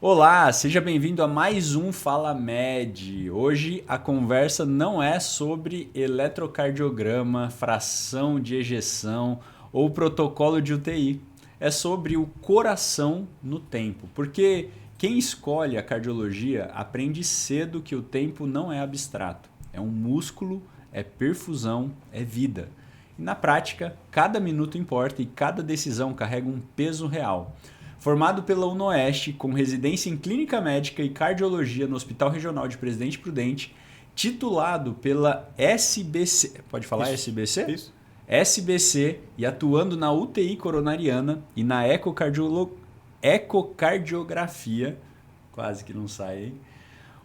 Olá, seja bem-vindo a mais um Fala Med. Hoje a conversa não é sobre eletrocardiograma, fração de ejeção ou protocolo de UTI. É sobre o coração no tempo, porque quem escolhe a cardiologia aprende cedo que o tempo não é abstrato. É um músculo, é perfusão, é vida. E na prática, cada minuto importa e cada decisão carrega um peso real. Formado pela UnoOeste, com residência em Clínica Médica e Cardiologia no Hospital Regional de Presidente Prudente, titulado pela SBC, pode falar Isso. SBC? Isso. SBC e atuando na UTI coronariana e na ecocardiografia, quase que não sai, hein?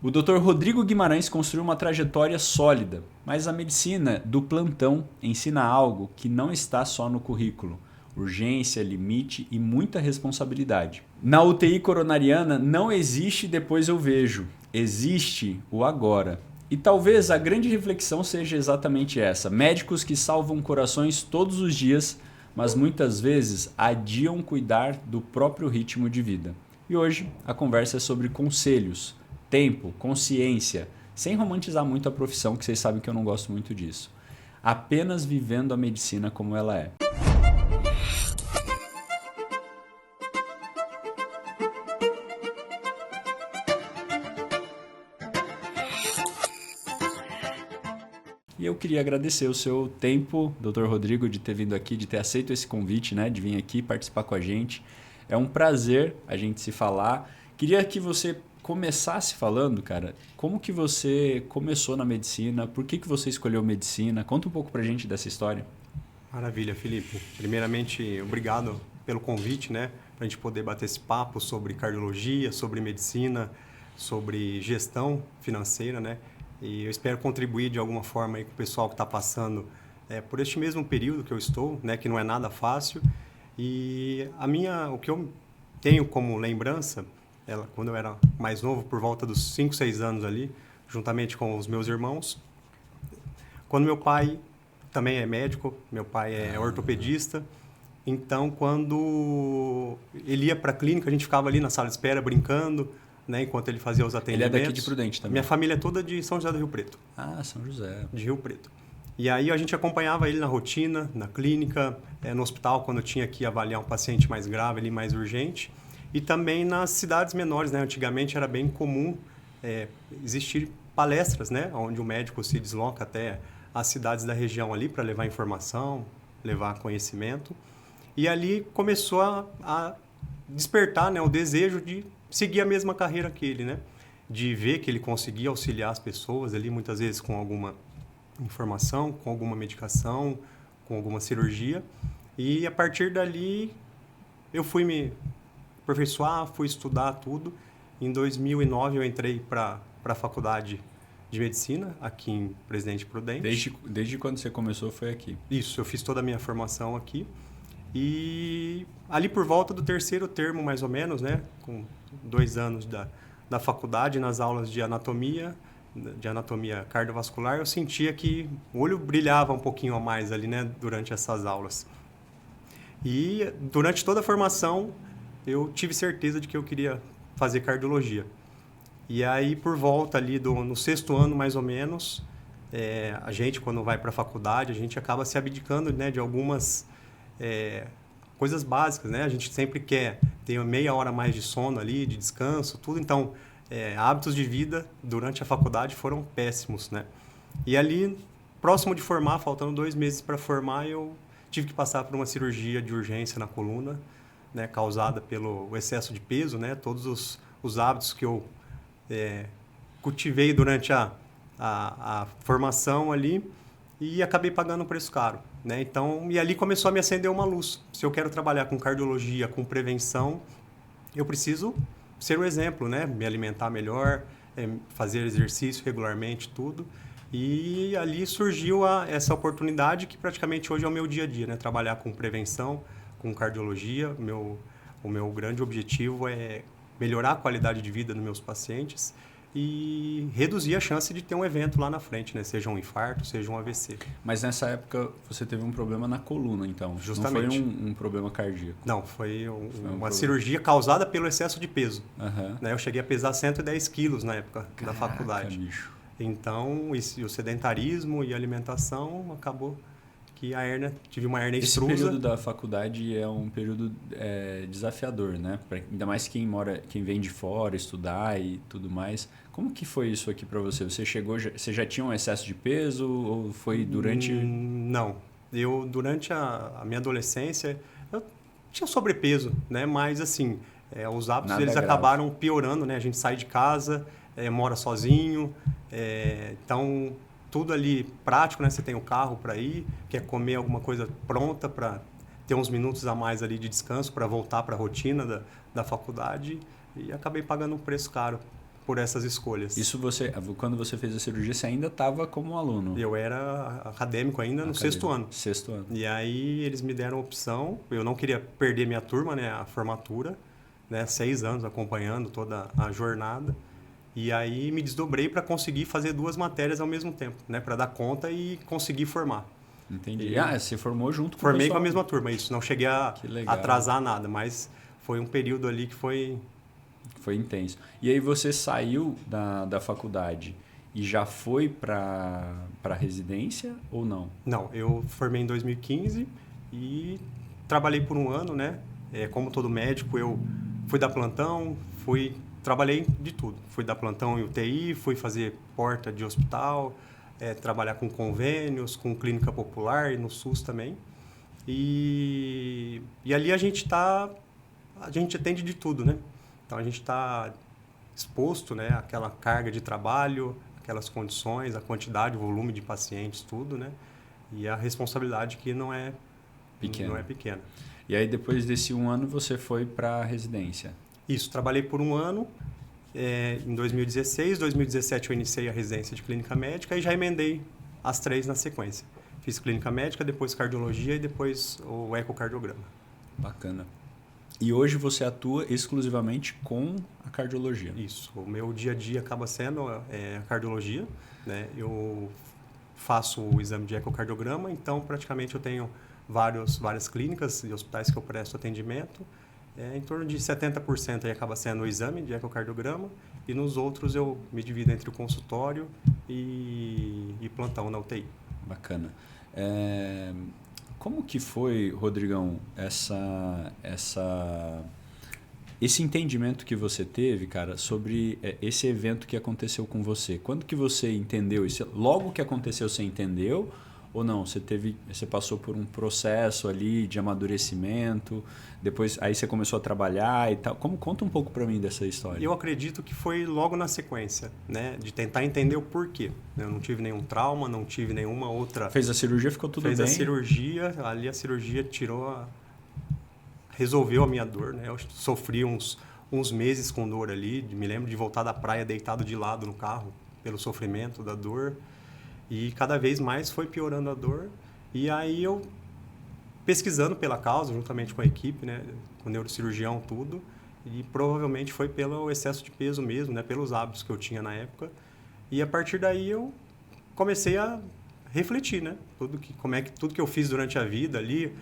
O Dr. Rodrigo Guimarães construiu uma trajetória sólida, mas a medicina do plantão ensina algo que não está só no currículo: urgência, limite e muita responsabilidade. Na UTI coronariana não existe depois eu vejo, existe o agora. E talvez a grande reflexão seja exatamente essa: médicos que salvam corações todos os dias, mas muitas vezes adiam cuidar do próprio ritmo de vida. E hoje a conversa é sobre conselhos, tempo, consciência, sem romantizar muito a profissão, que vocês sabem que eu não gosto muito disso. Apenas vivendo a medicina como ela é. E eu queria agradecer o seu tempo, Dr. Rodrigo, de ter vindo aqui, de ter aceito esse convite, né, de vir aqui participar com a gente. É um prazer a gente se falar. Queria que você começasse falando, cara, como que você começou na medicina, por que você escolheu medicina? Conta um pouco pra gente dessa história. Maravilha, Felipe. Primeiramente, obrigado pelo convite, né? Para a gente poder bater esse papo sobre cardiologia, sobre medicina, sobre gestão financeira, né? E eu espero contribuir de alguma forma aí com o pessoal que está passando por este mesmo período que eu estou, né? Que não é nada fácil. E o que eu tenho como lembrança, quando eu era mais novo, por volta dos 5, 6 anos ali, juntamente com os meus irmãos, quando meu pai também é médico, meu pai é ortopedista, então quando ele ia para a clínica, a gente ficava ali na sala de espera brincando, né, enquanto ele fazia os atendimentos. Ele é daqui de Prudente também. Minha família é toda de São José do Rio Preto. Ah, São José. De Rio Preto. E aí a gente acompanhava ele na rotina, na clínica, no hospital, quando tinha que avaliar um paciente mais grave, ali, mais urgente. E também nas cidades menores, né? Antigamente era bem comum existir palestras, né? Onde o médico se desloca até as cidades da região ali para levar informação, levar conhecimento. E ali começou a despertar, né, o desejo de seguir a mesma carreira que ele, né? De ver que ele conseguia auxiliar as pessoas ali, muitas vezes com alguma informação, com alguma medicação, com alguma cirurgia. E a partir dali eu fui me aperfeiçoar, fui estudar tudo. Em 2009 eu entrei para a faculdade de medicina aqui em Presidente Prudente. Desde quando você começou foi aqui? Isso, eu fiz toda a minha formação aqui. E ali por volta do terceiro termo, mais ou menos, né, com 2 anos da faculdade, nas aulas de anatomia cardiovascular, eu sentia que o olho brilhava um pouquinho a mais ali, né, durante essas aulas. E durante toda a formação, eu tive certeza de que eu queria fazer cardiologia. E aí, por volta ali no 6º ano, mais ou menos, a gente, quando vai para a faculdade, a gente acaba se abdicando, né, de algumas coisas básicas, né? A gente sempre quer ter meia hora a mais de sono ali, de descanso, tudo. Então, hábitos de vida durante a faculdade foram péssimos, né? E ali, próximo de formar, faltando 2 meses para formar, eu tive que passar por uma cirurgia de urgência na coluna, né, causada pelo excesso de peso, né? Todos os hábitos que eu cultivei durante a formação ali, e acabei pagando um preço caro, né? Então, e ali começou a me acender uma luz. Se eu quero trabalhar com cardiologia, com prevenção, eu preciso ser o exemplo, né? Me alimentar melhor, fazer exercício regularmente, tudo. E ali surgiu essa oportunidade que praticamente hoje é o meu dia a dia, né? Trabalhar com prevenção, com cardiologia. O meu grande objetivo é melhorar a qualidade de vida dos meus pacientes. e reduzir a chance de ter um evento lá na frente, né? Seja um infarto, seja um AVC. Mas nessa época você teve um problema na coluna, então? Justamente. Não foi um problema cardíaco? Não, foi uma problema. cirurgia causada pelo excesso de peso. Uhum. Né? Eu cheguei a pesar 110 quilos na época da Caraca, faculdade. Bicho. Então, o sedentarismo e a alimentação acabou que tive uma hérnia Esse extrusa. período da faculdade é um período desafiador, né? Ainda mais quem vem de fora estudar e tudo mais. Como que foi isso aqui para você? Você já tinha um excesso de peso ou foi durante... Não. Durante a minha adolescência, eu tinha sobrepeso, né? Mas assim, os hábitos eles acabaram piorando, né? A gente sai de casa, mora sozinho, então tudo ali prático, né? Você tem o carro para ir, quer comer alguma coisa pronta para ter uns minutos a mais ali de descanso para voltar para a rotina da faculdade e acabei pagando um preço caro por essas escolhas. Isso quando você fez a cirurgia, você ainda estava como aluno? Eu era acadêmico ainda no sexto ano. Sexto ano. E aí eles me deram a opção, eu não queria perder minha turma, né? A formatura, né? 6 anos acompanhando toda a jornada. E aí me desdobrei para conseguir fazer 2 matérias ao mesmo tempo, né? Para dar conta e conseguir formar. Entendi. Você formou junto com o Formei pessoal. com a mesma turma, isso. Não cheguei a atrasar nada, mas foi um período ali que foi... Foi intenso. E aí você saiu da faculdade e já foi para a residência ou não? Não, eu formei em 2015 e trabalhei por um ano, né? Como todo médico, eu fui dar plantão, trabalhei de tudo. Fui dar plantão em UTI, fui fazer porta de hospital, trabalhar com convênios, com clínica popular e no SUS também. E ali a gente atende de tudo, né? Então a gente está exposto, né, àquela carga de trabalho, aquelas condições, a quantidade, o volume de pacientes, tudo, né? E a responsabilidade que não é pequena. E aí depois desse um ano você foi para a residência? Isso, trabalhei por um ano, em 2016, 2017 eu iniciei a residência de clínica médica e já emendei as 3 na sequência. Fiz clínica médica, depois cardiologia e depois o ecocardiograma. Bacana. E hoje você atua exclusivamente com a cardiologia? Isso. O meu dia a dia acaba sendo a cardiologia, né? Eu faço o exame de ecocardiograma, então praticamente eu tenho várias clínicas e hospitais que eu presto atendimento. Em torno de 70% aí acaba sendo o exame de ecocardiograma e nos outros eu me divido entre o consultório e plantão na UTI. Bacana. Como que foi, Rodrigão, esse entendimento que você teve, cara, sobre esse evento que aconteceu com você? Quando que você entendeu isso? Logo que aconteceu, você entendeu? Ou não? Você passou por um processo ali de amadurecimento, depois aí você começou a trabalhar e tal. Conta um pouco para mim dessa história. Eu acredito que foi logo na sequência, né? De tentar entender o porquê. Eu não tive nenhum trauma, não tive nenhuma outra... Fez a cirurgia, ficou tudo bem? Fez a cirurgia, ali a cirurgia resolveu a minha dor, né? Eu sofri uns meses com dor ali, me lembro de voltar da praia deitado de lado no carro, pelo sofrimento da dor. E cada vez mais foi piorando a dor. E aí eu, pesquisando pela causa, juntamente com a equipe, né, com o neurocirurgião, tudo, e provavelmente foi pelo excesso de peso mesmo, né, pelos hábitos que eu tinha na época. E a partir daí eu comecei a refletir, né, tudo que eu fiz durante a vida ali,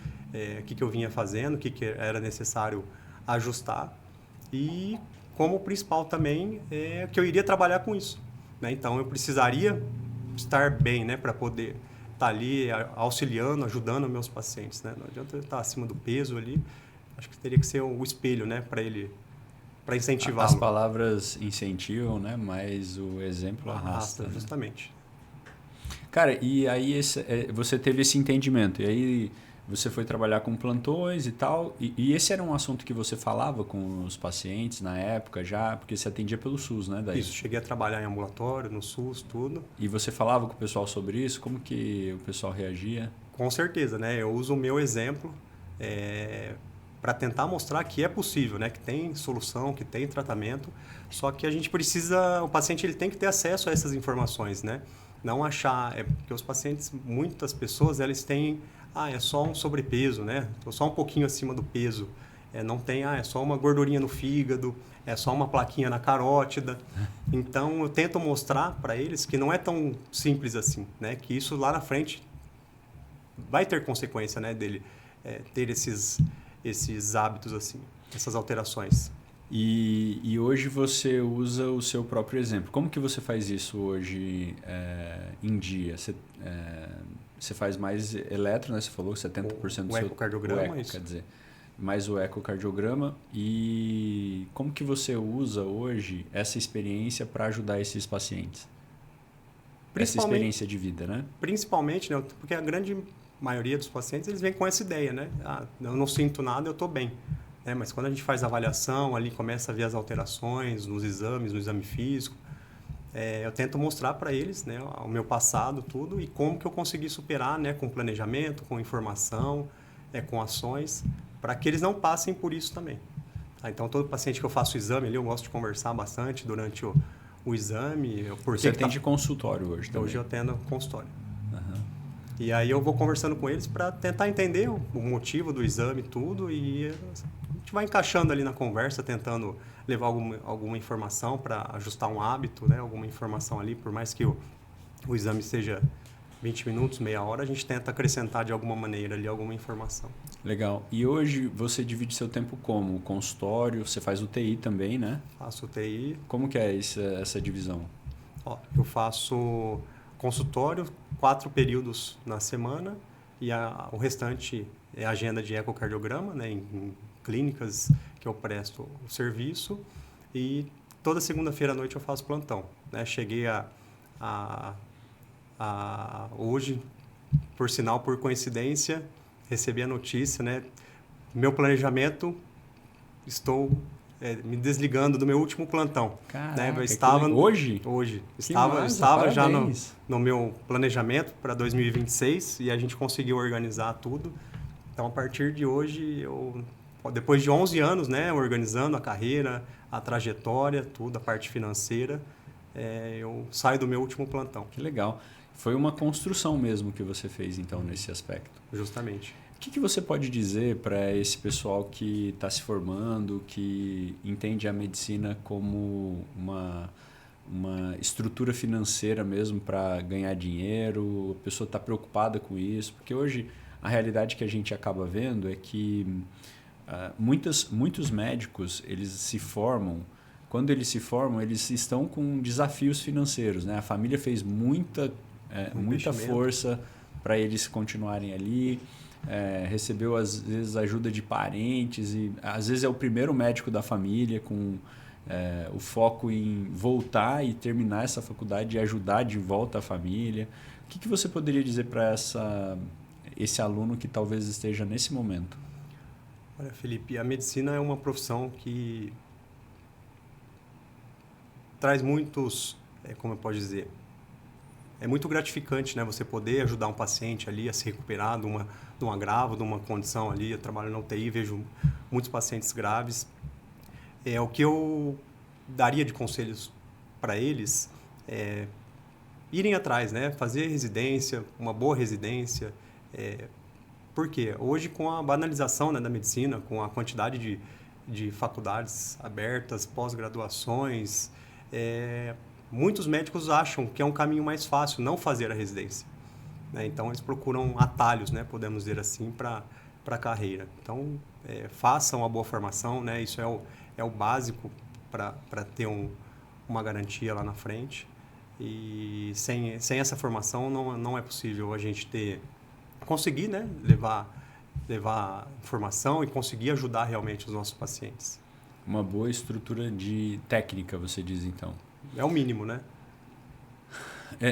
o que eu vinha fazendo, o que era necessário ajustar. E como principal também é que eu iria trabalhar com isso, né? Então eu precisaria estar bem, né, para poder estar ali auxiliando, ajudando meus pacientes, né? Não adianta eu estar acima do peso ali. Acho que teria que ser o espelho, né, para incentivar. As palavras incentivam, né, mas o exemplo arrasta, né? Justamente. Cara, e aí você teve esse entendimento, e aí você foi trabalhar com plantões e tal, e esse era um assunto que você falava com os pacientes na época já, porque você atendia pelo SUS, né? Daí. Isso, cheguei a trabalhar em ambulatório, no SUS, tudo. E você falava com o pessoal sobre isso? Como que o pessoal reagia? Com certeza, né? Eu uso o meu exemplo para tentar mostrar que é possível, né? Que tem solução, que tem tratamento, só que a gente precisa, o paciente ele tem que ter acesso a essas informações, né? Não achar, porque os pacientes, muitas pessoas, eles têm, é só um sobrepeso, né? Estou só um pouquinho acima do peso. não tem, é só uma gordurinha no fígado, é só uma plaquinha na carótida. Então, eu tento mostrar para eles que não é tão simples assim, né? Que isso lá na frente vai ter consequência, né? Dele ter esses hábitos assim, essas alterações. E hoje você usa o seu próprio exemplo. Como que você faz isso hoje em dia? Você faz mais eletro, né? Você falou 70% do o seu... ecocardiograma, O eco, isso. quer dizer, mais o ecocardiograma. E como que você usa hoje essa experiência para ajudar esses pacientes? Essa experiência de vida, né? Principalmente, né? Porque a grande maioria dos pacientes, eles vêm com essa ideia, né? Eu não sinto nada, eu estou bem. Mas quando a gente faz a avaliação, ali começa a ver as alterações nos exames, no exame físico, eu tento mostrar para eles, né, o meu passado, tudo, e como que eu consegui superar, né, com planejamento, com informação, com ações, para que eles não passem por isso também. Então, todo paciente que eu faço o exame ali, eu gosto de conversar bastante durante o exame. Você atende consultório hoje também? Hoje eu atendo consultório. Uhum. E aí eu vou conversando com eles para tentar entender o motivo do exame, tudo, e a gente vai encaixando ali na conversa, tentando levar alguma informação para ajustar um hábito, né? Alguma informação ali, por mais que o exame seja 20 minutos, meia hora, a gente tenta acrescentar de alguma maneira ali alguma informação. Legal. E hoje você divide seu tempo como? O consultório, você faz UTI também, né? Faço UTI. Como que é essa divisão? Eu faço consultório 4 períodos na semana e o restante é agenda de ecocardiograma, né, em clínicas que eu presto o serviço, e toda segunda-feira à noite eu faço plantão, né? Cheguei hoje, por sinal, por coincidência, recebi a notícia, né? Meu planejamento, estou me desligando do meu último plantão. Caraca, né? Eu estava hoje? Hoje. Que Estava já no meu planejamento para 2026 e a gente conseguiu organizar tudo. Então, a partir de hoje, depois de 11 anos, né, organizando a carreira, a trajetória, tudo, a parte financeira, eu saio do meu último plantão. Que legal. Foi uma construção mesmo que você fez, então, nesse aspecto. Justamente. O que você pode dizer para esse pessoal que está se formando, que entende a medicina como uma estrutura financeira mesmo para ganhar dinheiro, a pessoa está preocupada com isso? Porque hoje a realidade que a gente acaba vendo é que muitos médicos, eles se formam, quando eles se formam, eles estão com desafios financeiros, né? A família fez muita força para eles continuarem ali, recebeu às vezes ajuda de parentes e às vezes é o primeiro médico da família com o foco em voltar e terminar essa faculdade e ajudar de volta a família. O que você poderia dizer para esse aluno que talvez esteja nesse momento? Olha, Felipe, a medicina é uma profissão que traz muitos, como eu posso dizer, é muito gratificante, né? Você poder ajudar um paciente ali a se recuperar de um agravo, de uma condição ali. Eu trabalho na UTI, vejo muitos pacientes graves. O que eu daria de conselhos para eles é irem atrás, né? Fazer residência, uma boa residência. Por quê? Hoje, com a banalização, né, da medicina, com a quantidade de faculdades abertas, pós-graduações, muitos médicos acham que é um caminho mais fácil não fazer a residência. Né? Então, eles procuram atalhos, né, podemos dizer assim, para a carreira. Então, façam uma boa formação, né? Isso é o básico para ter uma garantia lá na frente. E sem essa formação não é possível a gente conseguir, né, levar informação e conseguir ajudar realmente os nossos pacientes. Uma boa estrutura de técnica, você diz então? É o mínimo, né?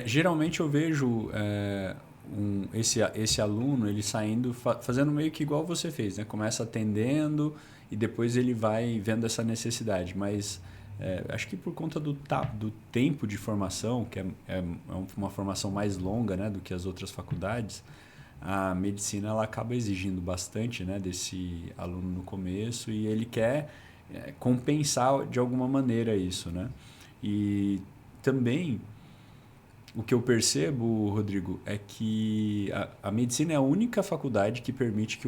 Geralmente eu vejo esse aluno ele saindo, fazendo meio que igual você fez, né? Começa atendendo e depois ele vai vendo essa necessidade. Mas acho que por conta do tempo de formação, que é uma formação mais longa, né, do que as outras faculdades, a medicina ela acaba exigindo bastante, né, desse aluno no começo e ele quer compensar de alguma maneira isso, né? E também o que eu percebo, Rodrigo, é que a medicina é a única faculdade que permite que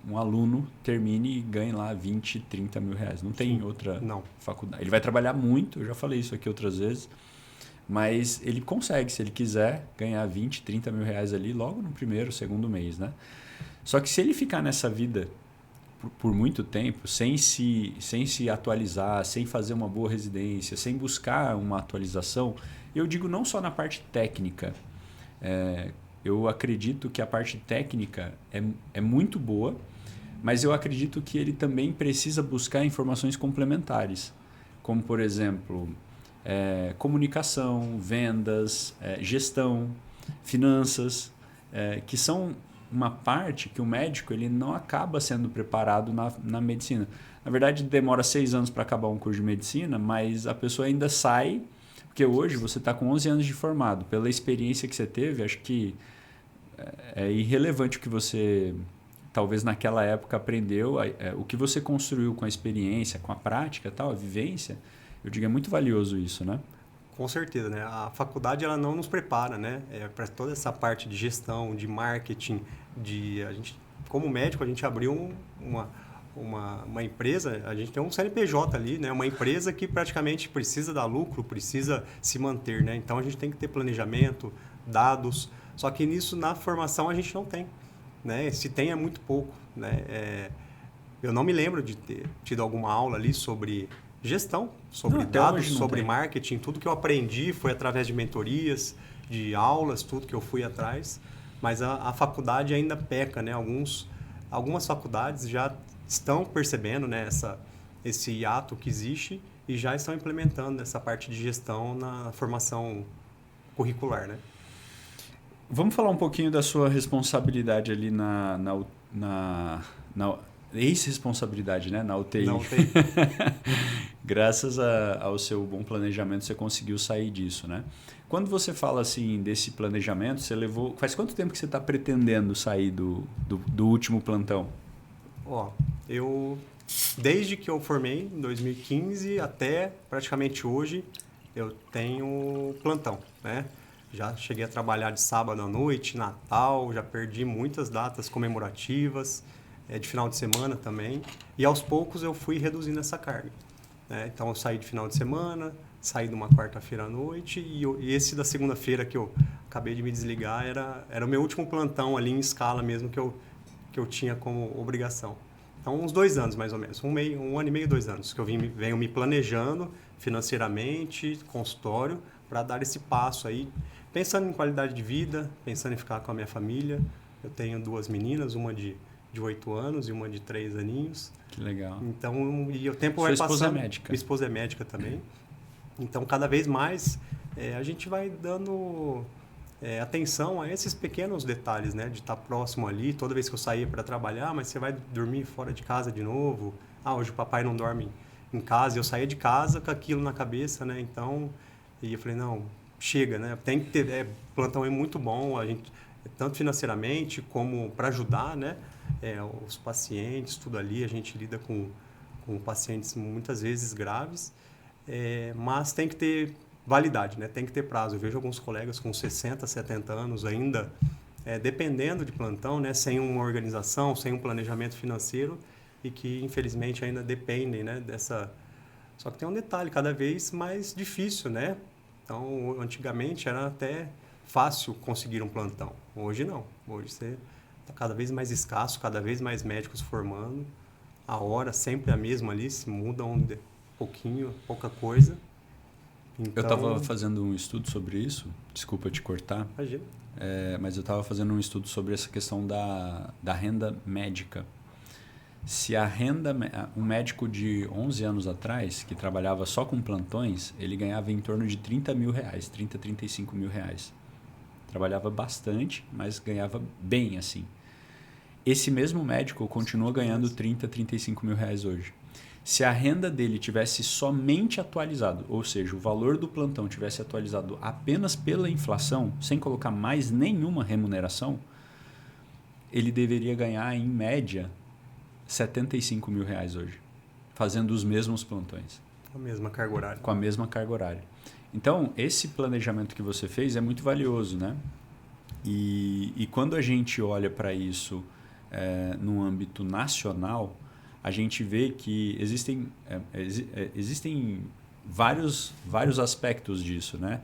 um aluno termine e ganhe lá 20, 30 mil reais. Não tem outra faculdade. Ele vai trabalhar muito, eu já falei isso aqui outras vezes, mas ele consegue, se ele quiser, ganhar 20, 30 mil reais ali logo no primeiro, segundo mês, né? Só que se ele ficar nessa vida por muito tempo, sem se atualizar, sem fazer uma boa residência, sem buscar uma atualização, eu digo não só na parte técnica. Eu acredito que a parte técnica é muito boa, mas eu acredito que ele também precisa buscar informações complementares, como, por exemplo, comunicação, vendas, gestão, finanças, que são uma parte que o médico ele não acaba sendo preparado na medicina. Na verdade, demora 6 anos para acabar um curso de medicina, mas a pessoa ainda sai, porque hoje você está com 11 anos de formado. Pela experiência que você teve, acho que é irrelevante o que você, talvez naquela época, aprendeu, o que você construiu com a experiência, com a prática, tal, a vivência, eu digo, é muito valioso isso, né? Com certeza, né? A faculdade ela não nos prepara, né? Para toda essa parte de gestão, de marketing, a gente, como médico, a gente abriu uma empresa, a gente tem um CNPJ ali, né? Uma empresa que praticamente precisa dar lucro, precisa se manter, né? Então a gente tem que ter planejamento, dados. Só que nisso, na formação, a gente não tem, né? Se tem, é muito pouco, né? Eu não me lembro de ter tido alguma aula ali sobre gestão, sobre dados, sobre marketing. Tudo que eu aprendi foi através de mentorias, de aulas, tudo que eu fui atrás. Mas a faculdade ainda peca, né? Algumas faculdades já estão percebendo, né, esse hiato que existe e já estão implementando essa parte de gestão na formação curricular, né? Vamos falar um pouquinho da sua responsabilidade ali na ex-responsabilidade, né? Na UTI. Na UTI. Graças ao seu bom planejamento, você conseguiu sair disso, né? Quando você fala assim desse planejamento, você levou... Faz quanto tempo que você está pretendendo sair do último plantão? Desde que eu formei, em 2015, até praticamente hoje, eu tenho plantão, né? Já cheguei a trabalhar de sábado à noite, Natal, já perdi muitas datas comemorativas, de final de semana também. E aos poucos eu fui reduzindo essa carga, né? Então eu saí de final de semana, saí de uma quarta-feira à noite e esse da segunda-feira que eu acabei de me desligar era o meu último plantão ali em escala mesmo que eu tinha como obrigação. Então uns 2 anos mais ou menos, um ano e meio, 2 anos, que eu venho me planejando financeiramente, consultório, para dar esse passo aí, pensando em qualidade de vida, pensando em ficar com a minha família. Eu tenho 2 meninas, uma de 8 anos e uma de 3 aninhos. Que legal. Então, e o tempo vai passando. Sua esposa é médica? Minha esposa é médica também. Então, cada vez mais, a gente vai dando atenção a esses pequenos detalhes, né? De estar próximo ali, toda vez que eu saía para trabalhar, mas você vai dormir fora de casa de novo. Hoje o papai não dorme em casa. Eu saía de casa com aquilo na cabeça, né? Então, e eu falei, não, chega, né? Tem que ter, plantão é muito bom, a gente, tanto financeiramente como para ajudar, né? Os pacientes, tudo ali, a gente lida com pacientes muitas vezes graves, mas tem que ter validade, né? Tem que ter prazo. Eu vejo alguns colegas com 60, 70 anos ainda, dependendo de plantão, né? Sem uma organização, sem um planejamento financeiro e que, infelizmente, ainda dependem, né? Dessa... Só que tem um detalhe, cada vez mais difícil, né? Então, antigamente era até fácil conseguir um plantão. Hoje não. Hoje você está cada vez mais escasso, cada vez mais médicos formando. A hora sempre a mesma ali, se muda pouquinho, pouca coisa. Então, eu estava fazendo um estudo sobre isso, desculpa te cortar. Imagina. Mas eu estava fazendo um estudo sobre essa questão da renda médica. Se a renda... Um médico de 11 anos atrás, que trabalhava só com plantões, ele ganhava em torno de 30 mil reais, 30, 35 mil reais. Trabalhava bastante, mas ganhava bem, assim. Esse mesmo médico continua ganhando 30, 35 mil reais hoje. Se a renda dele tivesse somente atualizado, ou seja, o valor do plantão tivesse atualizado apenas pela inflação, sem colocar mais nenhuma remuneração, ele deveria ganhar, em média, 75 mil reais hoje, fazendo os mesmos plantões. Com a mesma carga horária. Com a mesma carga horária. Então, esse planejamento que você fez é muito valioso, né? E quando a gente olha para isso no âmbito nacional, a gente vê que existem vários aspectos disso, né?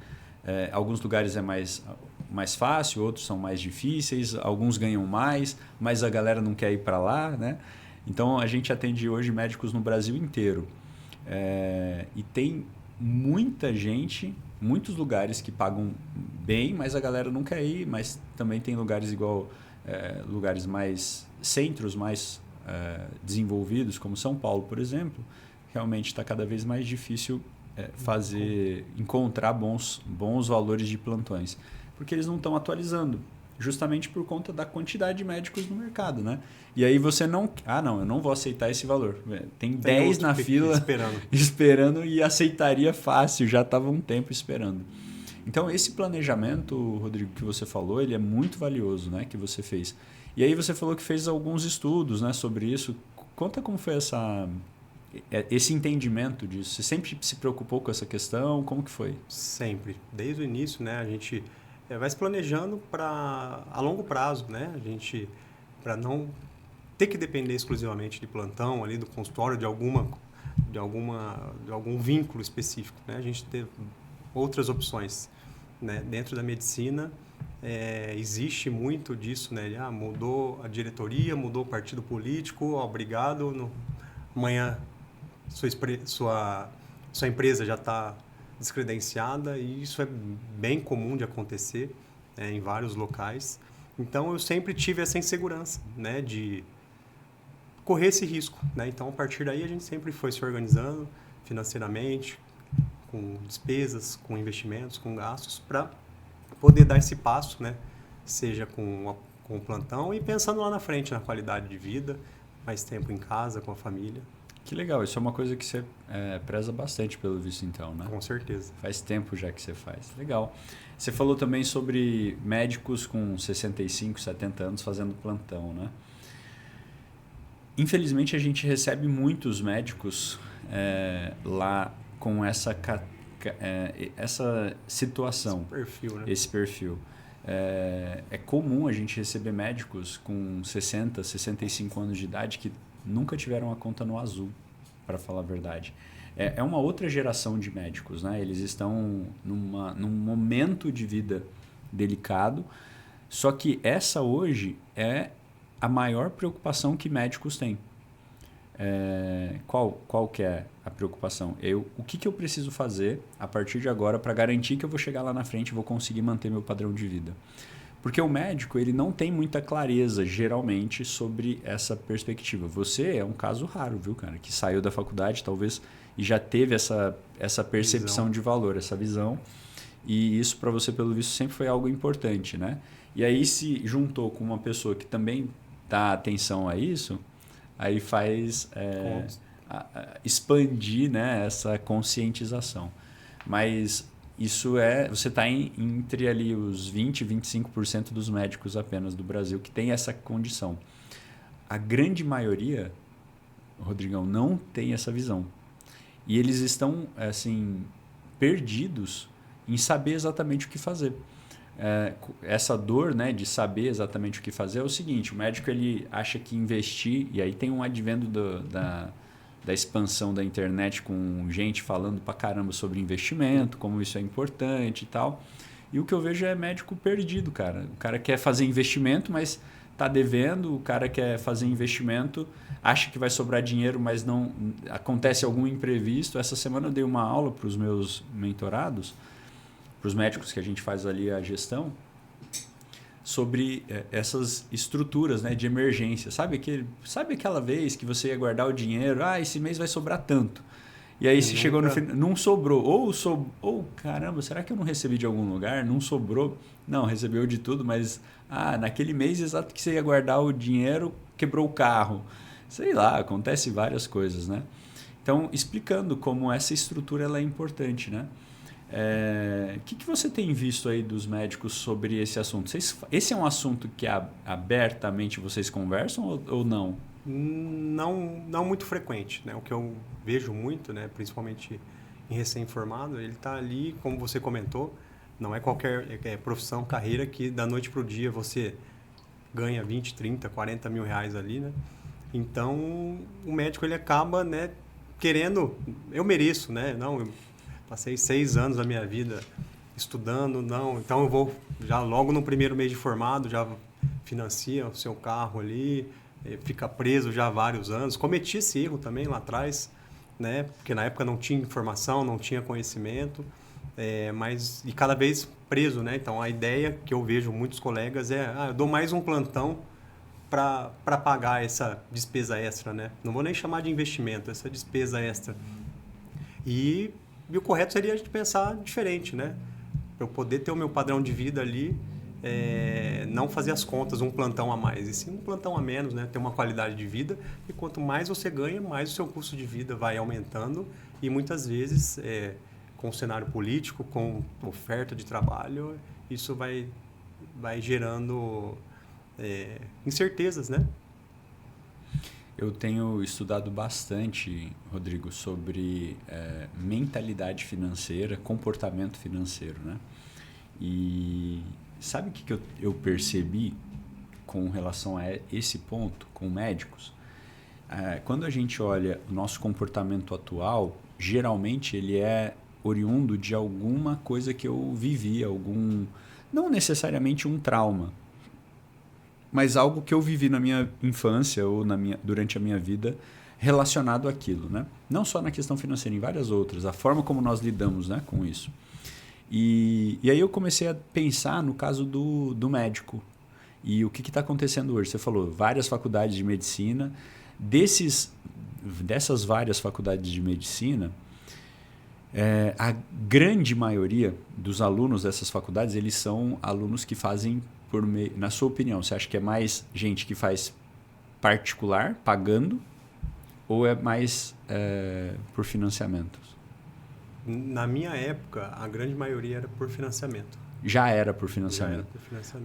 Alguns lugares é mais fácil, outros são mais difíceis, alguns ganham mais, mas a galera não quer ir para lá, né? Então, a gente atende hoje médicos no Brasil inteiro. E tem muita gente, muitos lugares que pagam bem, mas a galera não quer ir, mas também tem lugares lugares mais, centros mais desenvolvidos, como São Paulo, por exemplo, realmente está cada vez mais difícil encontrar bons valores de plantões, porque eles não estão atualizando, justamente por conta da quantidade de médicos no mercado, né? E aí você não... eu não vou aceitar esse valor. Tem 10 na fila esperando e aceitaria fácil, já estava um tempo esperando. Então, esse planejamento, Rodrigo, que você falou, ele é muito valioso, né, que você fez. E aí você falou que fez alguns estudos, né, sobre isso. Conta como foi esse entendimento disso. Você sempre se preocupou com essa questão? Como que foi? Sempre. Desde o início, né, a gente vai se planejando a longo prazo, né? A gente, para não ter que depender exclusivamente de plantão, ali do consultório, de algum vínculo específico, né? A gente ter outras opções, né? Dentro da medicina, existe muito disso, né? Mudou a diretoria, mudou o partido político, obrigado, amanhã sua empresa já está descredenciada, e isso é bem comum de acontecer em vários locais. Então, eu sempre tive essa insegurança, né, de correr esse risco, né? Então, a partir daí, a gente sempre foi se organizando financeiramente, com despesas, com investimentos, com gastos, para poder dar esse passo, né? Seja com o plantão e pensando lá na frente, na qualidade de vida, mais tempo em casa, com a família. Que legal, isso é uma coisa que você preza bastante pelo visto, então, né? Com certeza. Faz tempo já que você faz. Legal. Você falou também sobre médicos com 65, 70 anos fazendo plantão, né? Infelizmente, a gente recebe muitos médicos lá com essa situação. Esse perfil, né? Esse perfil. É comum a gente receber médicos com 60, 65 anos de idade que nunca tiveram a conta no azul, para falar a verdade. É uma outra geração de médicos, né? Eles estão num momento de vida delicado, só que essa hoje é a maior preocupação que médicos têm. Qual que é a preocupação? O que eu preciso fazer a partir de agora para garantir que eu vou chegar lá na frente e vou conseguir manter meu padrão de vida? Porque o médico ele não tem muita clareza, geralmente, sobre essa perspectiva. Você é um caso raro, viu, cara? Que saiu da faculdade, talvez, e já teve essa percepção de valor, essa visão. E isso, para você, pelo visto, sempre foi algo importante, né? E aí, se juntou com uma pessoa que também dá atenção a isso, aí faz expandir, né, essa conscientização. Mas... você está entre ali os 20%, 25% dos médicos apenas do Brasil que tem essa condição. A grande maioria, Rodrigão, não tem essa visão. E eles estão assim, perdidos em saber exatamente o que fazer. Essa dor, né, de saber exatamente o que fazer é o seguinte: o médico ele acha que investir, e aí tem um advento da expansão da internet com gente falando pra caramba sobre investimento, como isso é importante e tal. E o que eu vejo é médico perdido, cara. O cara quer fazer investimento, mas tá devendo. O cara quer fazer investimento, acha que vai sobrar dinheiro, mas não acontece algum imprevisto. Essa semana eu dei uma aula para os meus mentorados, para os médicos que a gente faz ali a gestão, sobre essas estruturas, né, de emergência. Sabe aquela vez que você ia guardar o dinheiro? Esse mês vai sobrar tanto. E aí se chegou no final, não sobrou. Ou caramba, será que eu não recebi de algum lugar? Não sobrou. Não, recebeu de tudo, mas naquele mês exato que você ia guardar o dinheiro, quebrou o carro. Sei lá, acontece várias coisas, né? Então, explicando como essa estrutura ela é importante, né? O que você tem visto aí dos médicos sobre esse assunto? Esse é um assunto que abertamente vocês conversam ou não? Não muito frequente, né? O que eu vejo muito, né, principalmente em recém-formado, ele está ali, como você comentou, não é qualquer profissão, carreira que da noite para o dia você ganha 20, 30, 40 mil reais ali, né? Então, o médico ele acaba, né, querendo, eu mereço, né? Não, eu passei 6 anos da minha vida estudando, não, então eu vou já logo no primeiro mês de formado, já financia o seu carro ali, fica preso já há vários anos. Cometi esse erro também lá atrás, né? Porque na época não tinha informação, não tinha conhecimento, mas e cada vez preso, né? Então a ideia que eu vejo muitos colegas é, eu dou mais um plantão para pagar essa despesa extra, né? Não vou nem chamar de investimento, essa despesa extra. E o correto seria a gente pensar diferente, né? Para eu poder ter o meu padrão de vida ali, não fazer as contas, um plantão a mais, e sim um plantão a menos, né? Ter uma qualidade de vida, e quanto mais você ganha, mais o seu custo de vida vai aumentando, e muitas vezes, com o cenário político, com oferta de trabalho, isso vai gerando incertezas, né? Eu tenho estudado bastante, Rodrigo, sobre mentalidade financeira, comportamento financeiro, né? E sabe o que eu percebi com relação a esse ponto, com médicos? Quando a gente olha o nosso comportamento atual, geralmente ele é oriundo de alguma coisa que eu vivi, não necessariamente um trauma, mas algo que eu vivi na minha infância ou durante a minha vida relacionado àquilo, né? Não só na questão financeira, em várias outras, a forma como nós lidamos, né, com isso. E aí eu comecei a pensar no caso do médico. E o que está acontecendo hoje? Você falou várias faculdades de medicina. Dessas várias faculdades de medicina, a grande maioria dos alunos dessas faculdades, eles são alunos que fazem por meio... Na sua opinião, você acha que é mais gente que faz particular, pagando, ou é mais por financiamentos? Na minha época, a grande maioria era por financiamento. Já era por financiamento.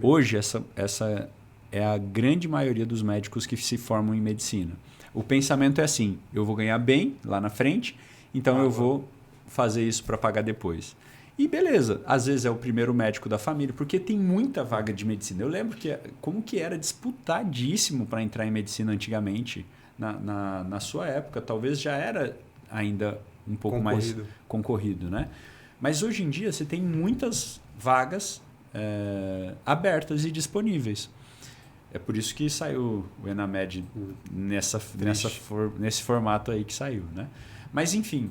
Hoje, essa é a grande maioria dos médicos que se formam em medicina. O pensamento é assim, eu vou ganhar bem lá na frente, então eu vou fazer isso para pagar depois. E beleza, às vezes é o primeiro médico da família, porque tem muita vaga de medicina. Eu lembro como que era disputadíssimo para entrar em medicina antigamente, na sua época. Talvez já era ainda um pouco mais concorrido, né? Mas hoje em dia você tem muitas vagas abertas e disponíveis. É por isso que saiu o Enamed nesse formato aí que saiu, né? Mas enfim,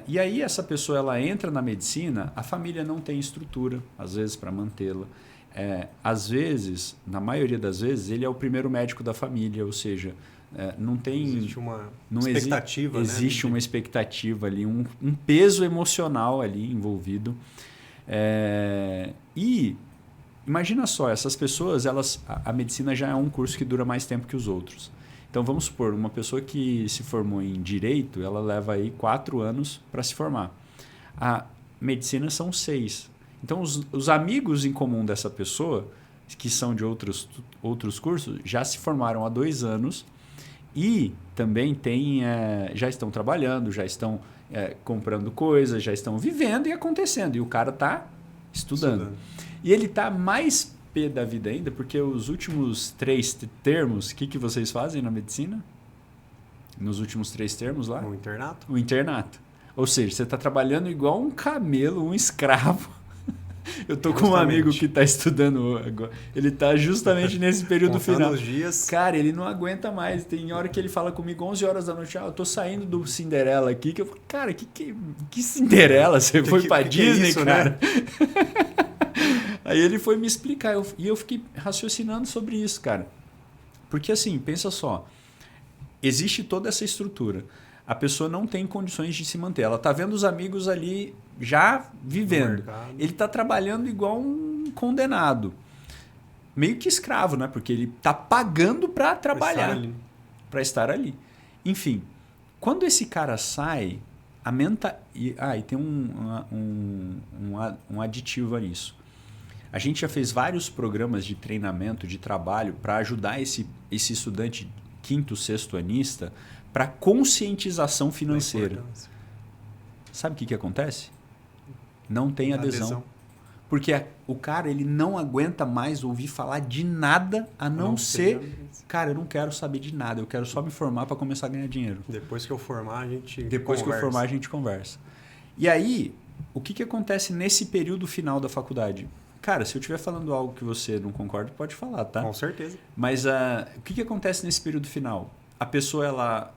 e aí essa pessoa ela entra na medicina, a família não tem estrutura, às vezes, para mantê-la. Às vezes, na maioria das vezes, ele é o primeiro médico da família, ou seja, não tem... Existe uma expectativa, né? Existe uma expectativa ali, um peso emocional ali envolvido. E imagina só, essas pessoas, a medicina já é um curso que dura mais tempo que os outros. Então vamos supor, uma pessoa que se formou em Direito, ela leva aí 4 anos para se formar. A medicina são 6. Então os amigos em comum dessa pessoa, que são de outros cursos, já se formaram há 2 anos e também já estão trabalhando, já estão comprando coisas, já estão vivendo e acontecendo. E o cara está estudando. E ele está mais pé da vida ainda, porque os últimos 3 termos, o que vocês fazem na medicina? Nos últimos 3 termos lá? O internato. O internato. Ou seja, você está trabalhando igual um camelo, um escravo. Eu tô com um amigo que está estudando agora. Ele está justamente nesse período final. Os dias. Cara, ele não aguenta mais. Tem hora que ele fala comigo 11 horas da noite. Eu tô saindo do Cinderela aqui. Que eu falo, cara, que Cinderela? Você foi pra Disney, isso, cara? Né? Aí ele foi me explicar. E eu fiquei raciocinando sobre isso, cara. Porque assim, pensa só. Existe toda essa estrutura. A pessoa não tem condições de se manter. Ela está vendo os amigos ali já vivendo. Ele está trabalhando igual um condenado. Meio que escravo, né? Porque ele está pagando para trabalhar. Para estar ali. Enfim, quando esse cara sai, e tem um aditivo a nisso. A gente já fez vários programas de treinamento, de trabalho, para ajudar esse estudante 5º, 6º anista para conscientização financeira. Sabe o que acontece? Não tem adesão. Porque o cara, ele não aguenta mais ouvir falar de nada a não ser... Cara, eu não quero saber de nada, eu quero só me formar para começar a ganhar dinheiro. Depois que eu formar, a gente Depois que eu formar, a gente conversa. E aí, o que acontece nesse período final da faculdade? Cara, se eu estiver falando algo que você não concorda, pode falar, tá? Com certeza. Mas o que acontece nesse período final? A pessoa, ela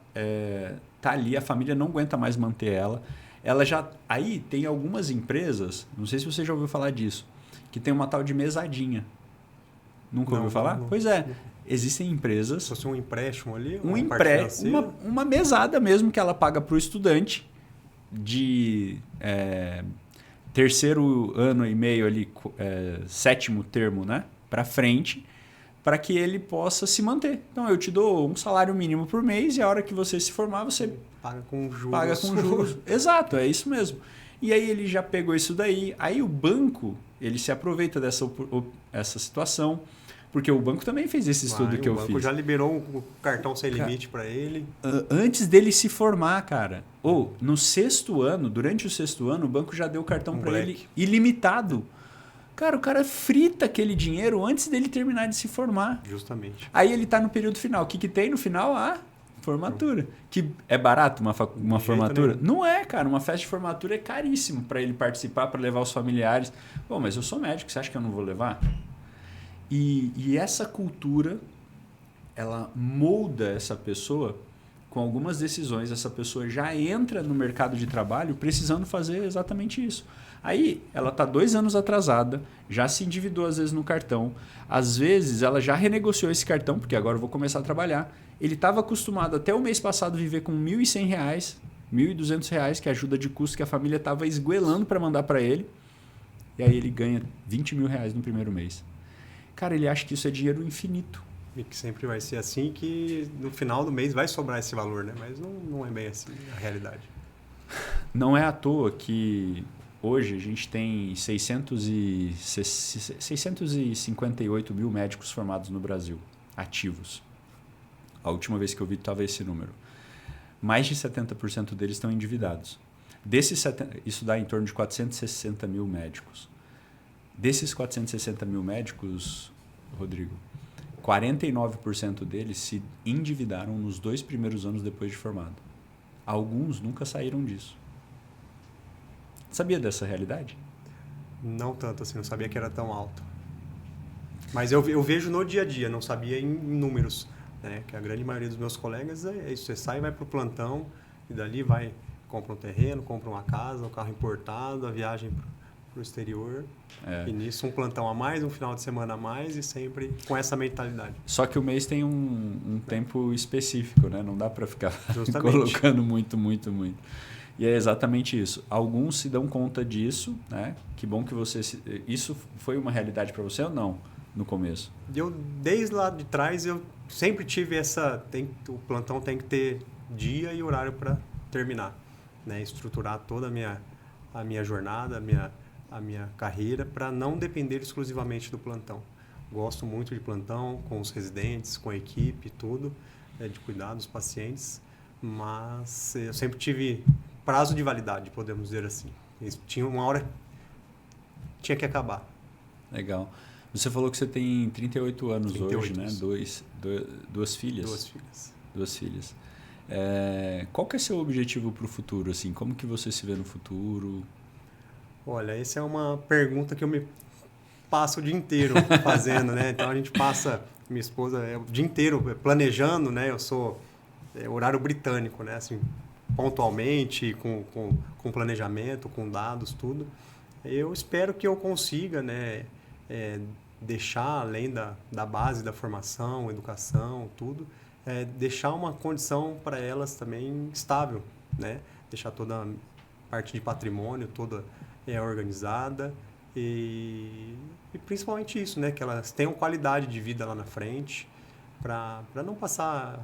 tá ali, a família não aguenta mais manter ela. Ela já... Aí tem algumas empresas, não sei se você já ouviu falar disso, que tem uma tal de mesadinha. Nunca ouviu falar? Não. Pois é. Existem empresas... Se fosse um empréstimo ali, uma mesada mesmo que ela paga para o estudante de terceiro ano e meio ali, sétimo termo, né? Para frente, para que ele possa se manter. Então, eu te dou um salário mínimo por mês e a hora que você se formar, você paga com juros. Paga com juros. Exato, é isso mesmo. E aí ele já pegou isso daí. Aí o banco, ele se aproveita essa situação, porque o banco também fez esse estudo que eu fiz. O banco já liberou o cartão sem limite para ele. Antes dele se formar, cara. Ou no sexto ano, durante o sexto ano, o banco já deu o cartão para ele ilimitado. Cara, o cara frita aquele dinheiro antes dele terminar de se formar. Justamente. Aí ele tá no período final. O que tem no final? Formatura. Que é barato uma formatura? Não é, cara. Uma festa de formatura é caríssimo para ele participar, para levar os familiares. Pô, mas eu sou médico, você acha que eu não vou levar? E essa cultura, ela molda essa pessoa com algumas decisões. Essa pessoa já entra no mercado de trabalho precisando fazer exatamente isso. Aí ela está 2 anos atrasada, já se endividou às vezes no cartão. Às vezes ela já renegociou esse cartão, porque agora eu vou começar a trabalhar. Ele estava acostumado até o mês passado viver com R$ 1.100, R$ 1.200, que é a ajuda de custo que a família estava esgoelando para mandar para ele. E aí ele ganha R$ 20 mil no primeiro mês. Cara, ele acha que isso é dinheiro infinito. E que sempre vai ser assim, que no final do mês vai sobrar esse valor, né? Mas não é bem assim a realidade. Não é à toa que hoje a gente tem 658 mil médicos formados no Brasil, ativos. A última vez que eu vi estava esse número. Mais de 70% deles estão endividados. Isso dá em torno de 460 mil médicos. Desses 460 mil médicos, Rodrigo, 49% deles se endividaram nos 2 primeiros anos depois de formado. Alguns nunca saíram disso. Sabia dessa realidade? Não tanto assim, não sabia que era tão alto. Mas eu vejo no dia a dia, não sabia em números. Né? Que a grande maioria dos meus colegas é isso, você sai e vai para o plantão, e dali compra um terreno, compra uma casa, um carro importado, a viagem para o exterior. E nisso um plantão a mais, um final de semana a mais e sempre com essa mentalidade. Só que o mês tem um tempo específico, né? Não dá para ficar colocando muito. E é exatamente isso. Alguns se dão conta disso, né? Que bom que você... Isso foi uma realidade para você ou não, no começo? Desde lá de trás, eu sempre tive o plantão tem que ter dia e horário para terminar. Né? Estruturar toda a minha jornada, a minha carreira, para não depender exclusivamente do plantão. Gosto muito de plantão, com os residentes, com a equipe, tudo, de cuidar dos pacientes, mas eu sempre tive prazo de validade, podemos dizer assim. Tinha uma hora tinha que acabar. Legal. Você falou que você tem 38 anos 38 hoje, né? Duas filhas. Duas filhas. Qual que é seu objetivo para o futuro? Assim? Como que você se vê no futuro? Olha, essa é uma pergunta que eu me passo o dia inteiro fazendo, né? Então a gente passa, minha esposa o dia inteiro planejando, né? Eu sou horário britânico, né? Assim, pontualmente, com planejamento, com dados, tudo. Eu espero que eu consiga, né? Deixar, além da base da formação, educação, tudo, deixar uma condição para elas também estável, né? Deixar toda a parte de patrimônio toda organizada e principalmente isso, né? Que elas tenham qualidade de vida lá na frente para não passar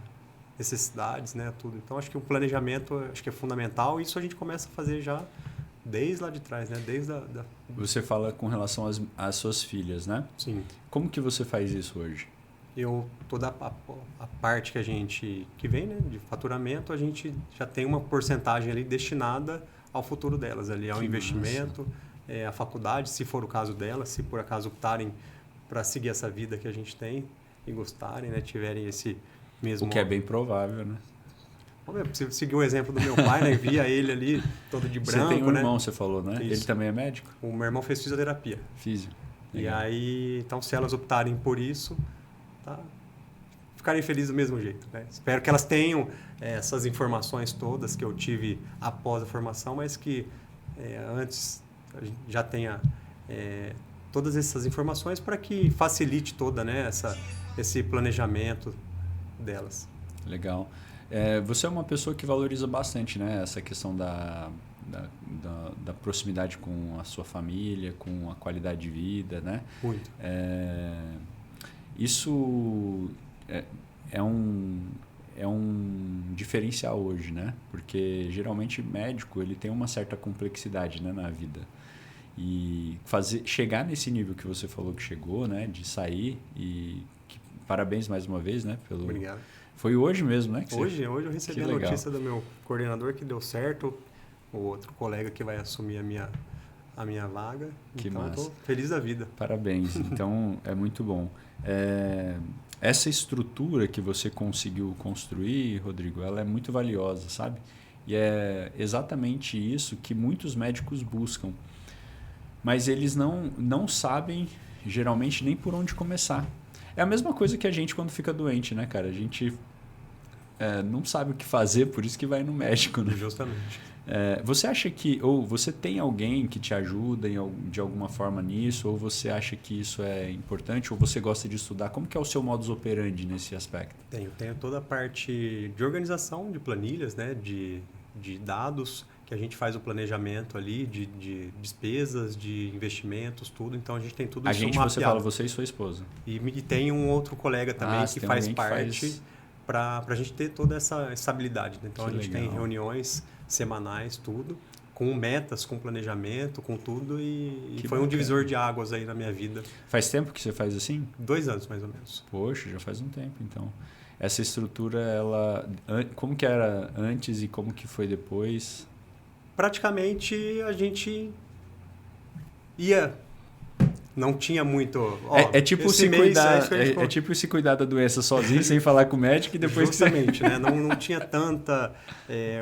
necessidades, né? Tudo. Então, acho que o planejamento acho que é fundamental e isso a gente começa a fazer já desde lá de trás, né? Desde Você fala com relação às suas filhas, né? Sim. Como que você faz isso hoje? Toda a parte que vem, né, de faturamento, a gente já tem uma porcentagem ali destinada ao futuro delas, ali ao investimento, a faculdade, se for o caso dela, se por acaso optarem para seguir essa vida que a gente tem e gostarem, né? Tiverem esse mesmo... O que é bem provável, né? Se seguir o exemplo do meu pai, né? Via ele ali todo de branco, Você tem um né? irmão, você falou, né? Isso. Ele também é médico? O meu irmão fez fisioterapia. Físio. E aí, então, se elas optarem por isso, tá? Ficarem felizes do mesmo jeito, né? Espero que elas tenham essas informações todas que eu tive após a formação, mas que antes a gente já tenha todas essas informações para que facilite toda, né, esse planejamento delas. Legal. Você é uma pessoa que valoriza bastante, né, essa questão da proximidade com a sua família, com a qualidade de vida, né? Muito. Isso é um diferencial hoje, né? Porque geralmente médico ele tem uma certa complexidade, né, na vida. E chegar nesse nível que você falou que chegou, né, de sair parabéns mais uma vez, né, pelo... Obrigado. Foi hoje mesmo, né? Hoje eu recebi a notícia do meu coordenador que deu certo, o outro colega que vai assumir a minha vaga. Que então massa. Eu tô feliz da vida. Parabéns. Então é muito bom. Essa estrutura que você conseguiu construir, Rodrigo, ela é muito valiosa, sabe? E é exatamente isso que muitos médicos buscam. Mas eles não sabem, geralmente, nem por onde começar. É a mesma coisa que a gente quando fica doente, né, cara? A gente não sabe o que fazer, por isso que vai no médico, né? Justamente. Você acha ou você tem alguém que te ajuda de alguma forma nisso, ou você acha que isso é importante, ou você gosta de estudar? Como que é o seu modus operandi nesse aspecto? Tenho toda a parte de organização de planilhas, né, de dados, que a gente faz o planejamento ali, de despesas, de investimentos, tudo. Então, a gente tem tudo isso mapeado. Você fala, você e sua esposa. E tem um outro colega também que faz parte para a gente ter toda essa estabilidade. Então, a gente tem reuniões semanais, tudo, com metas, com planejamento, com tudo. E foi um divisor de águas aí na minha vida. Faz tempo que você faz assim? 2 anos, mais ou menos. Poxa, já faz um tempo, então. Essa estrutura, como que era antes e como que foi depois? Praticamente, a gente ia... Não tinha muito... É tipo se cuidar da doença sozinho, sem falar com o médico e depois... Justamente, né? Não tinha tanta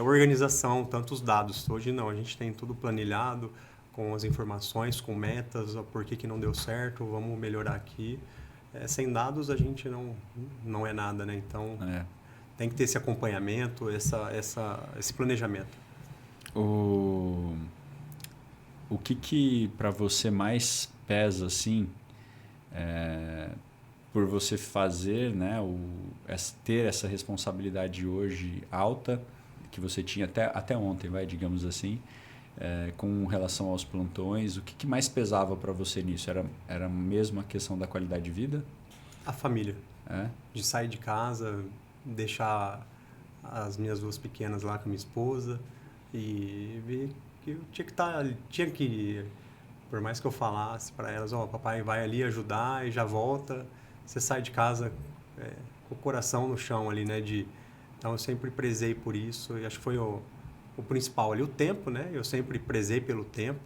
organização, tantos dados. Hoje não, a gente tem tudo planilhado, com as informações, com metas, por que não deu certo, vamos melhorar aqui. Sem dados a gente não é nada, né? Então tem que ter esse acompanhamento, esse planejamento. O que para você mais pesa, assim, por você fazer, né, ter essa responsabilidade hoje alta, que você tinha até ontem, digamos assim, com relação aos plantões, o que mais pesava para você nisso? Era mesmo a questão da qualidade de vida? A família. De sair de casa, deixar as minhas 2 pequenas lá com a minha esposa e ver que eu tinha que por mais que eu falasse para elas, papai vai ali ajudar e já volta, você sai de casa com o coração no chão ali, né? Então eu sempre prezei por isso e acho que foi o principal ali, o tempo, né? Eu sempre prezei pelo tempo.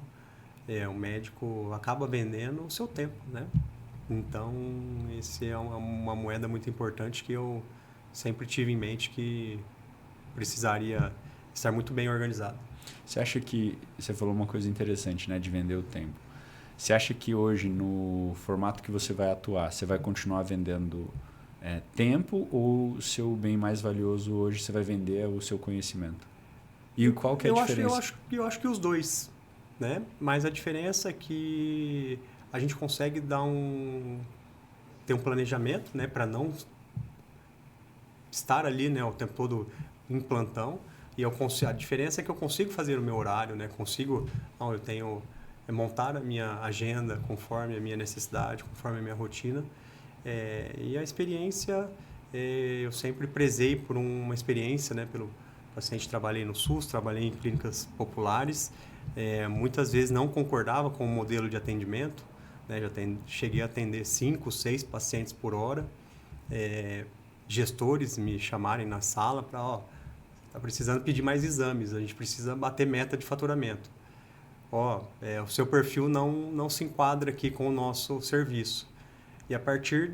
O médico acaba vendendo o seu tempo, né? Então esse é uma moeda muito importante que eu sempre tive em mente que precisaria estar muito bem organizado. Você acha que... Você falou uma coisa interessante, né? De vender o tempo. Você acha que hoje, no formato que você vai atuar, você vai continuar vendendo tempo ou o seu bem mais valioso hoje você vai vender o seu conhecimento? E qual que é a diferença? Eu acho que os dois, né? Mas a diferença é que a gente consegue ter um planejamento, né? Para não estar ali, né? O tempo todo em plantão. E a diferença é que eu consigo fazer o meu horário, né? Eu tenho montar a minha agenda conforme a minha necessidade, conforme a minha rotina. E a experiência, eu sempre prezei por uma experiência, né? Pelo paciente, trabalhei no SUS, trabalhei em clínicas populares. Muitas vezes não concordava com o modelo de atendimento, né? Cheguei a atender 5, 6 pacientes por hora. Gestores me chamarem na sala para... Está precisando pedir mais exames, a gente precisa bater meta de faturamento. o seu perfil não se enquadra aqui com o nosso serviço. E a partir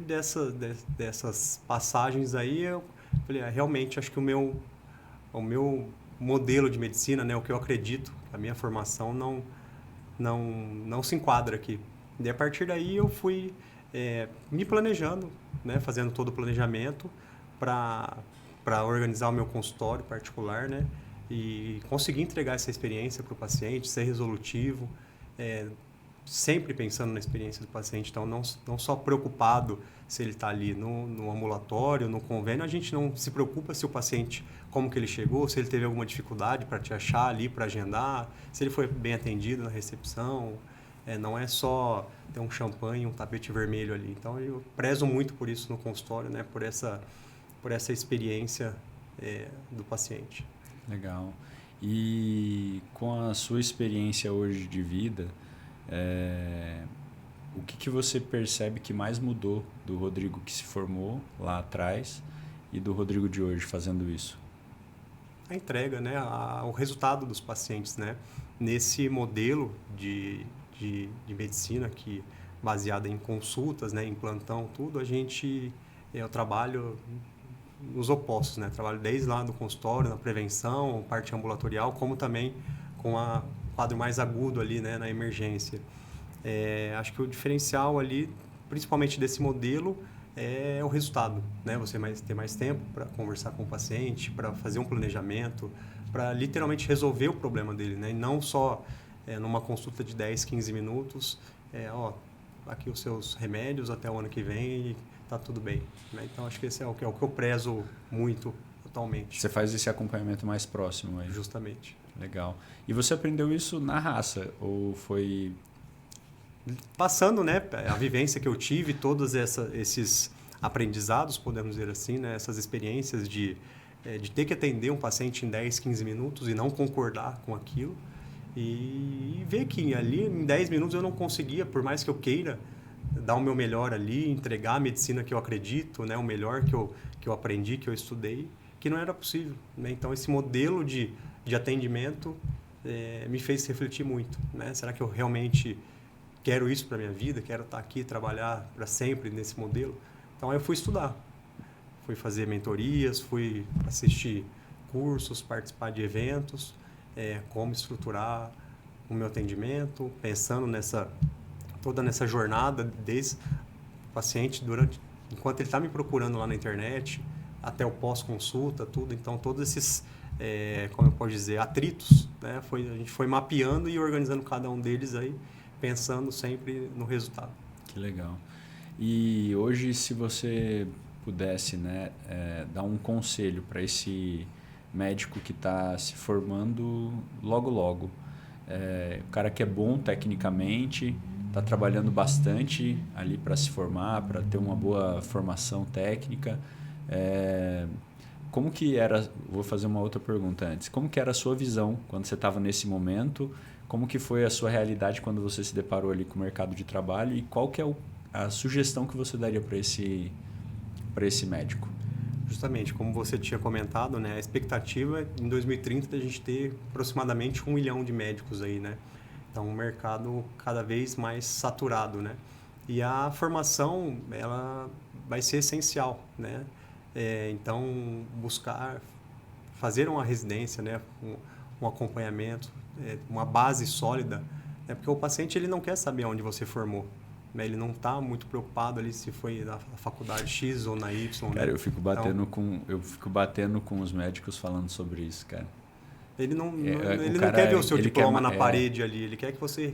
dessas passagens aí, eu falei, realmente, acho que o meu modelo de medicina, né, o que eu acredito, a minha formação não se enquadra aqui. E a partir daí eu fui me planejando, né, fazendo todo o planejamento para organizar o meu consultório particular, né, e conseguir entregar essa experiência para o paciente, ser resolutivo, sempre pensando na experiência do paciente. Então, não só preocupado se ele está ali no ambulatório, no convênio, a gente não se preocupa se o paciente, como que ele chegou, se ele teve alguma dificuldade para te achar ali, para agendar, se ele foi bem atendido na recepção. Não é só ter um champanhe, um tapete vermelho ali. Então, eu prezo muito por isso no consultório, né? Por essa experiência do paciente. Legal. E com a sua experiência hoje de vida, o que você percebe que mais mudou do Rodrigo que se formou lá atrás e do Rodrigo de hoje fazendo isso? A entrega, né? O resultado dos pacientes, né? Nesse modelo de medicina que baseada em consultas, né? Em plantão, tudo, eu trabalho nos opostos, né? Trabalho desde lá no consultório, na prevenção, parte ambulatorial, como também com o quadro mais agudo ali, né? Na emergência. Acho que o diferencial ali, principalmente desse modelo, é o resultado, né? Você ter mais tempo para conversar com o paciente, para fazer um planejamento, para literalmente resolver o problema dele, né? E não só numa consulta de 10, 15 minutos, aqui os seus remédios até o ano que vem e tá tudo bem, né? Então, acho que esse é o que eu prezo muito atualmente. Você faz esse acompanhamento mais próximo aí. Justamente. Legal. E você aprendeu isso na raça ou foi... Passando, né, a vivência que eu tive, todos esses aprendizados, podemos dizer assim, né, essas experiências de ter que atender um paciente em 10, 15 minutos e não concordar com aquilo e ver que ali em 10 minutos eu não conseguia, por mais que eu queira, dar o meu melhor ali, entregar a medicina que eu acredito, né, o melhor que eu aprendi, que eu estudei, que não era possível, né? Então, esse modelo de atendimento me fez refletir muito, né? Será que eu realmente quero isso para minha vida? Quero estar aqui, trabalhar para sempre nesse modelo? Então, eu fui estudar. Fui fazer mentorias, fui assistir cursos, participar de eventos, como estruturar o meu atendimento, pensando toda nessa jornada, desde o paciente, enquanto ele está me procurando lá na internet, até o pós-consulta, tudo. Então, todos esses, como eu posso dizer, atritos, né? A gente foi mapeando e organizando cada um deles aí, pensando sempre no resultado. Que legal. E hoje, se você pudesse, né, dar um conselho para esse médico que está se formando logo, o cara que é bom tecnicamente, está trabalhando bastante ali para se formar, para ter uma boa formação técnica. Como que era, vou fazer uma outra pergunta antes, como que era a sua visão quando você estava nesse momento? Como que foi a sua realidade quando você se deparou ali com o mercado de trabalho e qual que é a sugestão que você daria para esse médico? Justamente, como você tinha comentado, né, a expectativa é em 2030 a gente ter aproximadamente 1 milhão de médicos aí, né? Então, um mercado cada vez mais saturado, né? E a formação, ela vai ser essencial, né? Então, fazer uma residência, né? Um acompanhamento, uma base sólida, né? Porque o paciente ele não quer saber onde você formou, né? Ele não está muito preocupado ali se foi na faculdade X ou na Y. Cara, né? eu fico batendo com os médicos falando sobre isso, cara. Ele não quer ver o seu diploma na parede ali, ele quer que você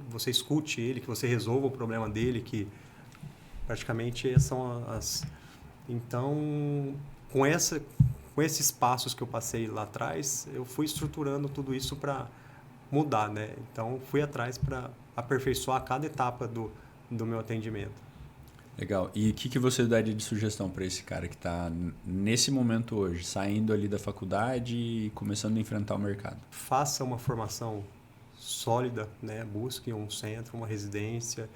você escute ele, que você resolva o problema dele, que praticamente essas são as... Então, com esses passos que eu passei lá atrás, eu fui estruturando tudo isso para mudar, né? Então, fui atrás para aperfeiçoar cada etapa do meu atendimento. Legal. E o que você daria de sugestão para esse cara que está nesse momento hoje, saindo ali da faculdade e começando a enfrentar o mercado? Faça uma formação sólida, né? Busque um centro, uma residência,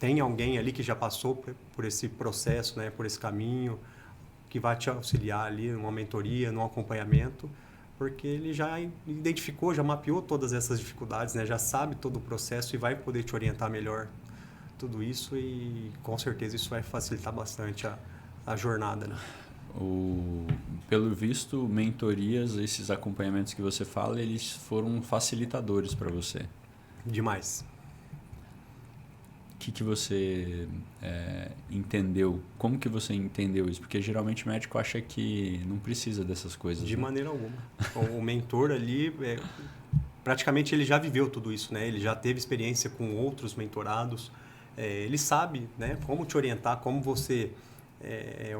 tenha alguém ali que já passou por esse processo, né? Por esse caminho, que vai te auxiliar ali numa mentoria, num acompanhamento, porque ele já identificou, já mapeou todas essas dificuldades, né? Já sabe todo o processo e vai poder te orientar melhor tudo isso e com certeza isso vai facilitar bastante a jornada, né? Pelo visto, mentorias, esses acompanhamentos que você fala, eles foram facilitadores para você. Demais. O que você entendeu? Como que você entendeu isso? Porque geralmente o médico acha que não precisa dessas coisas. De né? maneira alguma. O mentor ali, praticamente ele já viveu tudo isso, né? Ele já teve experiência com outros mentorados. Ele sabe, né, como te orientar, como você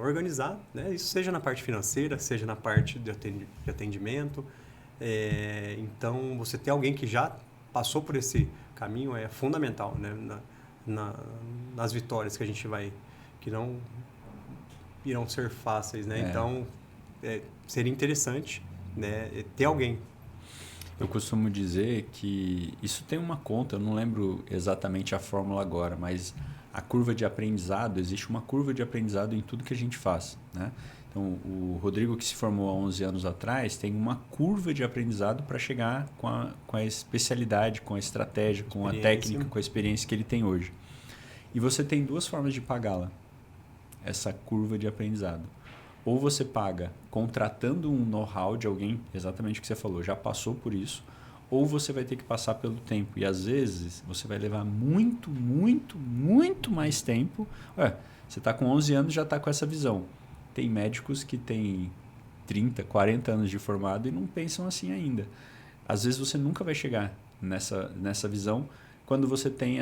organizar, né? Isso seja na parte financeira, seja na parte de atendimento. Então, você ter alguém que já passou por esse caminho é fundamental, né? Nas vitórias que a gente vai, que não irão ser fáceis, né? Então, seria interessante, né, ter alguém. Eu costumo dizer que isso tem uma conta, eu não lembro exatamente a fórmula agora, mas a curva de aprendizado, existe uma curva de aprendizado em tudo que a gente faz, né? Então, o Rodrigo, que se formou há 11 anos atrás, tem uma curva de aprendizado para chegar com a especialidade, com a estratégia, com a técnica, com a experiência que ele tem hoje. E você tem duas formas de pagá-la, essa curva de aprendizado. Ou você paga contratando um know-how de alguém, exatamente o que você falou, já passou por isso, ou você vai ter que passar pelo tempo. E às vezes você vai levar muito, muito, muito mais tempo. Você está com 11 anos e já está com essa visão. Tem médicos que têm 30, 40 anos de formado e não pensam assim ainda. Às vezes você nunca vai chegar nessa visão quando você tem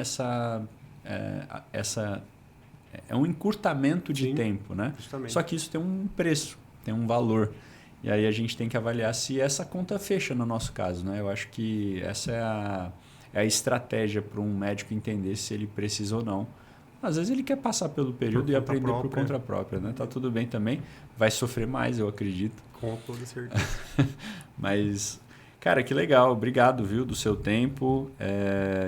é um encurtamento de tempo, né? Justamente. Só que isso tem um preço, tem um valor. E aí a gente tem que avaliar se essa conta fecha no nosso caso, né? Eu acho que essa é a estratégia para um médico entender se ele precisa ou não. Às vezes ele quer passar pelo período e aprender por conta própria, né? Tá tudo bem também. Vai sofrer mais, eu acredito. Com toda certeza. Mas, cara, que legal. Obrigado, viu, do seu tempo.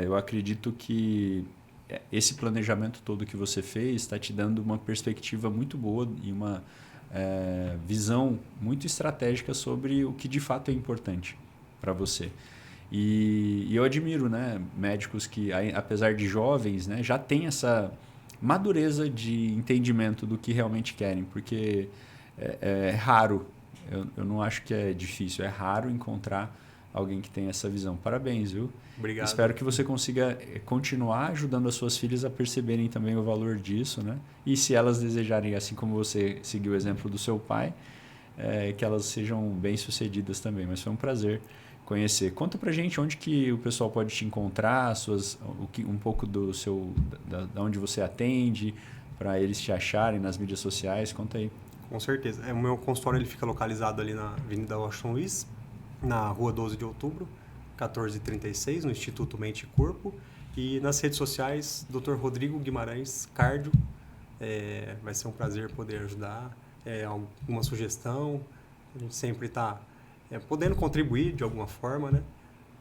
Eu acredito que esse planejamento todo que você fez está te dando uma perspectiva muito boa e uma visão muito estratégica sobre o que de fato é importante para você. E eu admiro, né, médicos que, apesar de jovens, né, já têm essa madureza de entendimento do que realmente querem, porque é raro, eu não acho que é difícil, é raro encontrar alguém que tem essa visão. Parabéns, viu? Obrigado. Espero que você consiga continuar ajudando as suas filhas a perceberem também o valor disso, né? E se elas desejarem, assim como você seguiu o exemplo do seu pai, que elas sejam bem-sucedidas também. Mas foi um prazer conhecer. Conta pra gente onde que o pessoal pode te encontrar, um pouco da onde você atende, para eles te acharem nas mídias sociais. Conta aí. Com certeza. O meu consultório ele fica localizado ali na Avenida Washington Luiz, na Rua 12 de Outubro, 1436, no Instituto Mente e Corpo. E nas redes sociais, Dr. Rodrigo Guimarães Cardio. Vai ser um prazer poder ajudar. Alguma sugestão, a gente sempre está podendo contribuir de alguma forma, né?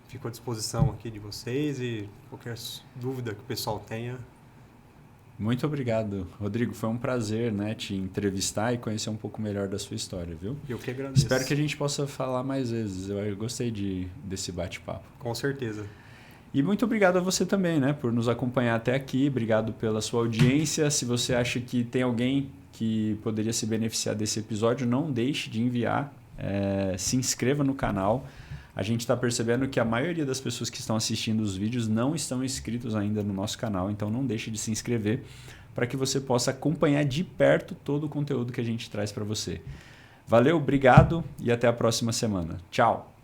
Fico à disposição aqui de vocês e qualquer dúvida que o pessoal tenha. Muito obrigado, Rodrigo. Foi um prazer, né, te entrevistar e conhecer um pouco melhor da sua história, viu? Eu que agradeço. Espero que a gente possa falar mais vezes. Eu gostei desse bate-papo. Com certeza. E muito obrigado a você também, né, por nos acompanhar até aqui. Obrigado pela sua audiência. Se você acha que tem alguém que poderia se beneficiar desse episódio, não deixe de enviar. Se inscreva no canal. A gente está percebendo que a maioria das pessoas que estão assistindo os vídeos não estão inscritos ainda no nosso canal, então não deixe de se inscrever para que você possa acompanhar de perto todo o conteúdo que a gente traz para você. Valeu, obrigado e até a próxima semana. Tchau!